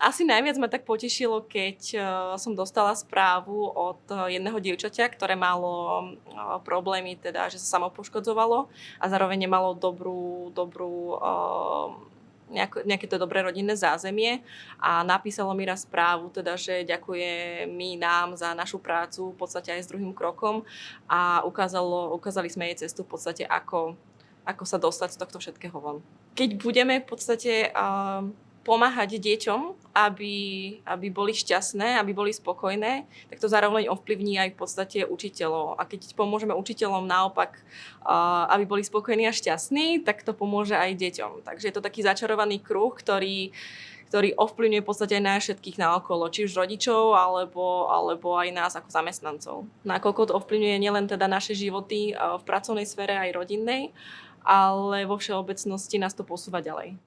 Asi najviac ma tak potešilo, keď som dostala správu od jedného dievčaťa, ktoré malo problémy, teda, že sa samopoškodzovalo a zároveň nemalo dobrú nejaké to dobré rodinné zázemie a napísalo mi raz správu, teda, že ďakuje nám za našu prácu, v podstate aj s druhým krokom a ukázali sme jej cestu v podstate, ako sa dostať z tohto všetkého von. Keď budeme v podstate pomáhať deťom, aby boli šťastné, aby boli spokojné, tak to zároveň ovplyvní aj v podstate učiteľov. A keď pomôžeme učiteľom naopak, aby boli spokojní a šťastní, tak to pomôže aj deťom. Takže je to taký začarovaný kruh, ktorý ovplyvňuje v podstate aj nás všetkých naokolo, či už rodičov, alebo aj nás ako zamestnancov. Nakoľko to ovplyvňuje nielen teda naše životy v pracovnej sfére, aj rodinnej, ale vo všeobecnosti nás to posúva ďalej.